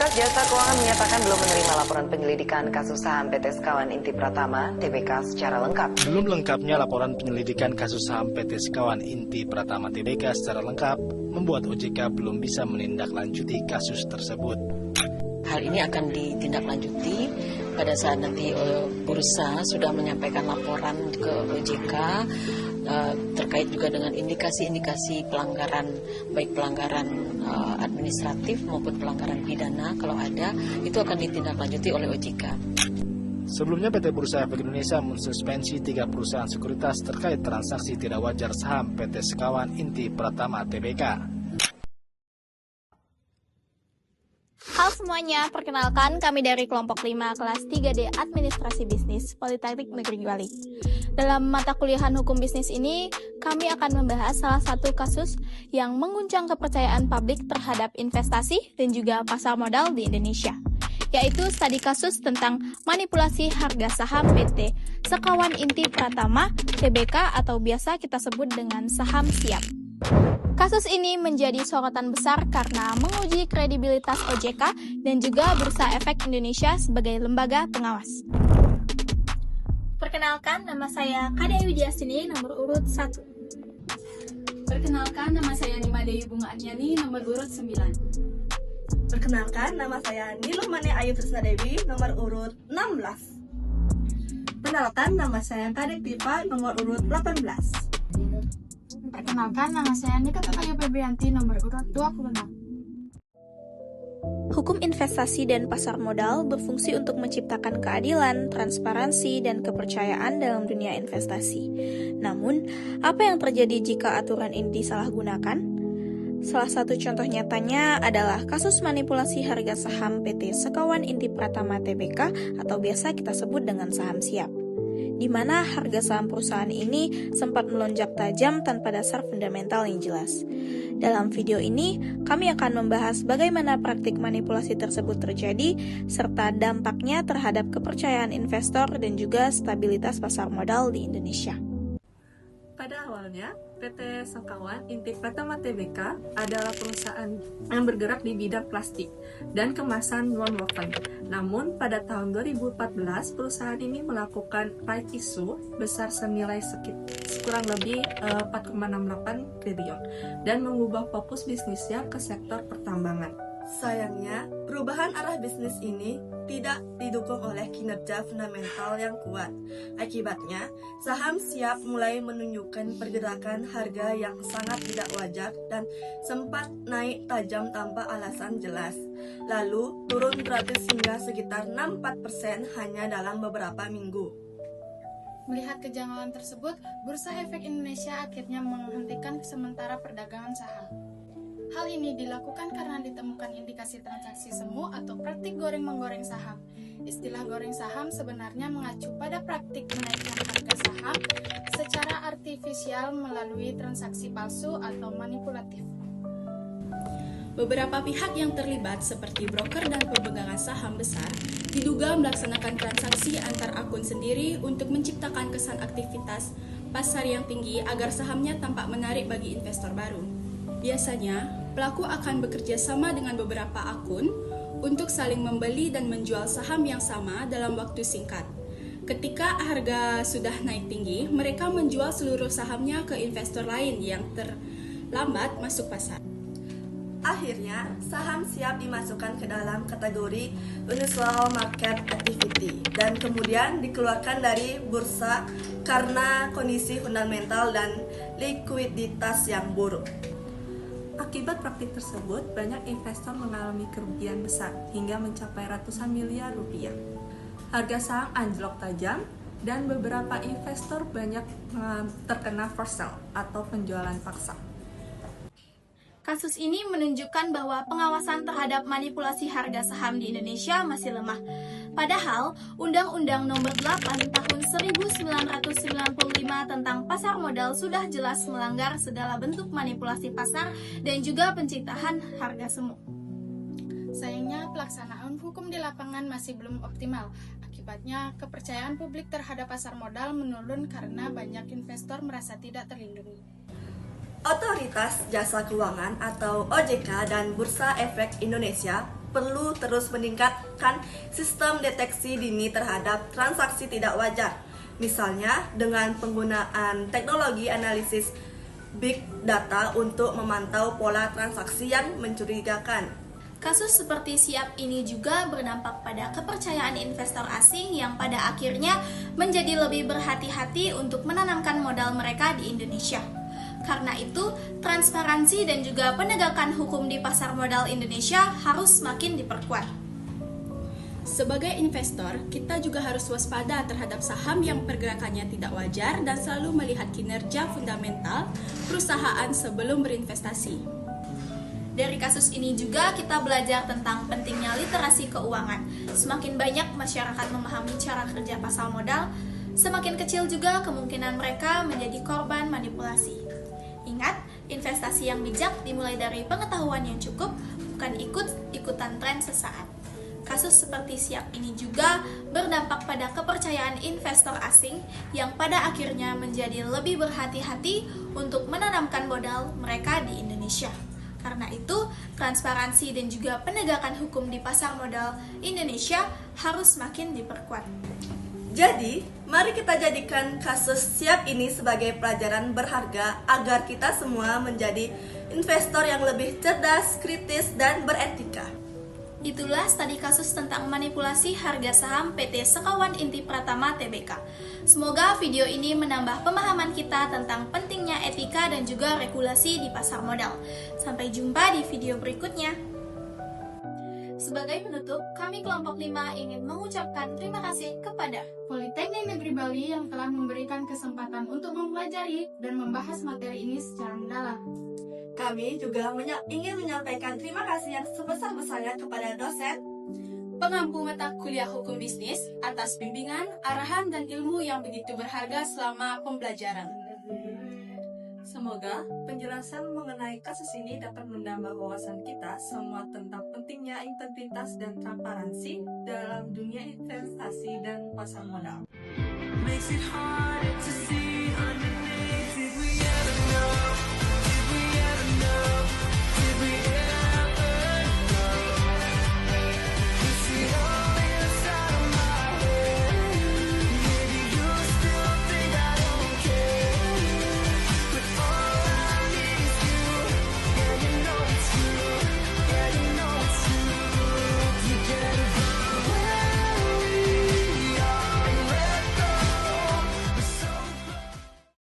Otoritas Jasa Keuangan menyatakan belum menerima laporan penyelidikan kasus saham PT Sekawan Inti Pratama Tbk secara lengkap. Belum lengkapnya laporan penyelidikan kasus saham PT Sekawan Inti Pratama Tbk secara lengkap membuat OJK belum bisa menindaklanjuti kasus tersebut. Hal ini akan ditindaklanjuti pada saat nanti bursa sudah menyampaikan laporan ke OJK terkait juga dengan indikasi-indikasi pelanggaran, baik pelanggaran administratif maupun pelanggaran pidana kalau ada, itu akan ditindaklanjuti oleh OJK. Sebelumnya PT Bursa Efek Indonesia mensuspensi 3 perusahaan sekuritas terkait transaksi tidak wajar saham PT Sekawan Inti Pratama Tbk. Halo semuanya, perkenalkan kami dari kelompok 5 kelas 3D Administrasi Bisnis Politeknik Negeri Bali. Dalam mata kuliahan hukum bisnis ini, kami akan membahas salah satu kasus yang mengguncang kepercayaan publik terhadap investasi dan juga pasar modal di Indonesia, yaitu studi kasus tentang manipulasi harga saham PT Sekawan Inti Pratama Tbk atau biasa kita sebut dengan saham siap. Kasus ini menjadi sorotan besar karena menguji kredibilitas OJK dan juga Bursa Efek Indonesia sebagai lembaga pengawas. Perkenalkan, nama saya Kadea Widiastini, nomor urut 1. Perkenalkan, nama saya Nima Dewi Bunga Adnyani, nomor urut 9. Perkenalkan, nama saya Nilumane Ayu Trisna Dewi, nomor urut 16. Perkenalkan, nama saya Kadek Tipa, nomor urut 18. Perkenalkan, nama saya Nikita Ayu Febrianti, nomor urut 26. Hukum investasi dan pasar modal berfungsi untuk menciptakan keadilan, transparansi, dan kepercayaan dalam dunia investasi. Namun, apa yang terjadi jika aturan ini disalahgunakan? Salah satu contoh nyatanya adalah kasus manipulasi harga saham PT Sekawan Inti Pratama Tbk atau biasa kita sebut dengan saham siap, di mana harga saham perusahaan ini sempat melonjak tajam tanpa dasar fundamental yang jelas. Dalam video ini, kami akan membahas bagaimana praktik manipulasi tersebut terjadi, serta dampaknya terhadap kepercayaan investor dan juga stabilitas pasar modal di Indonesia. Pada awalnya, PT Sekawan Inti Pratama Tbk adalah perusahaan yang bergerak di bidang plastik dan kemasan non-woven. Namun, pada tahun 2014, perusahaan ini melakukan right issue besar senilai kurang lebih 4,68 triliun dan mengubah fokus bisnisnya ke sektor pertambangan. Sayangnya, perubahan arah bisnis ini tidak didukung oleh kinerja fundamental yang kuat. Akibatnya, saham siap mulai menunjukkan pergerakan harga yang sangat tidak wajar dan sempat naik tajam tanpa alasan jelas. Lalu, turun drastis hingga sekitar 64% hanya dalam beberapa minggu. Melihat kejanggalan tersebut, Bursa Efek Indonesia akhirnya menghentikan sementara perdagangan saham. Hal ini dilakukan karena ditemukan indikasi transaksi semu atau praktik goreng-menggoreng saham. Istilah goreng saham sebenarnya mengacu pada praktik menaikkan harga saham secara artifisial melalui transaksi palsu atau manipulatif. Beberapa pihak yang terlibat seperti broker dan pemegang saham besar diduga melaksanakan transaksi antar akun sendiri untuk menciptakan kesan aktivitas pasar yang tinggi agar sahamnya tampak menarik bagi investor baru. Biasanya, pelaku akan bekerja sama dengan beberapa akun untuk saling membeli dan menjual saham yang sama dalam waktu singkat. Ketika harga sudah naik tinggi, mereka menjual seluruh sahamnya ke investor lain yang terlambat masuk pasar. Akhirnya, saham siap dimasukkan ke dalam kategori unusual market activity dan kemudian dikeluarkan dari bursa karena kondisi fundamental dan likuiditas yang buruk. Akibat praktik tersebut, banyak investor mengalami kerugian besar hingga mencapai ratusan miliar rupiah. Harga saham anjlok tajam dan beberapa investor banyak terkena forced sale atau penjualan paksa. Kasus ini menunjukkan bahwa pengawasan terhadap manipulasi harga saham di Indonesia masih lemah. Padahal, Undang-Undang Nomor 8 Tahun 1995 tentang pasar modal sudah jelas melanggar segala bentuk manipulasi pasar dan juga penciptaan harga semu. Sayangnya, pelaksanaan hukum di lapangan masih belum optimal. Akibatnya, kepercayaan publik terhadap pasar modal menurun karena banyak investor merasa tidak terlindungi. Otoritas Jasa Keuangan atau OJK dan Bursa Efek Indonesia perlu terus meningkatkan sistem deteksi dini terhadap transaksi tidak wajar. Misalnya dengan penggunaan teknologi analisis big data untuk memantau pola transaksi yang mencurigakan. Kasus seperti Siap ini juga berdampak pada kepercayaan investor asing yang pada akhirnya menjadi lebih berhati-hati untuk menanamkan modal mereka di Indonesia. Karena itu, transparansi dan juga penegakan hukum di pasar modal Indonesia harus semakin diperkuat. Sebagai investor, kita juga harus waspada terhadap saham yang pergerakannya tidak wajar dan selalu melihat kinerja fundamental perusahaan sebelum berinvestasi. Dari kasus ini juga kita belajar tentang pentingnya literasi keuangan. Semakin banyak masyarakat memahami cara kerja pasar modal, semakin kecil juga kemungkinan mereka menjadi korban manipulasi. Ingat, investasi yang bijak dimulai dari pengetahuan yang cukup, bukan ikut-ikutan tren sesaat. Kasus seperti Siap ini juga berdampak pada kepercayaan investor asing yang pada akhirnya menjadi lebih berhati-hati untuk menanamkan modal mereka di Indonesia. Karena itu, transparansi dan juga penegakan hukum di pasar modal Indonesia harus makin diperkuat. Jadi, mari kita jadikan kasus Siap ini sebagai pelajaran berharga agar kita semua menjadi investor yang lebih cerdas, kritis, dan beretika. Itulah studi kasus tentang manipulasi harga saham PT Sekawan Inti Pratama Tbk. Semoga video ini menambah pemahaman kita tentang pentingnya etika dan juga regulasi di pasar modal. Sampai jumpa di video berikutnya. Sebagai penutup, kami kelompok 5 ingin mengucapkan terima kasih kepada Politeknik Negeri Bali yang telah memberikan kesempatan untuk mempelajari dan membahas materi ini secara mendalam. Kami juga ingin menyampaikan terima kasih yang sebesar-besarnya kepada dosen, Pengampu mata kuliah hukum bisnis atas bimbingan, arahan, dan ilmu yang begitu berharga selama pembelajaran. Semoga penjelasan mengenai kasus ini dapat menambah wawasan kita semua tentang pentingnya integritas dan transparansi dalam dunia investasi dan pasar modal. Makes it harder to see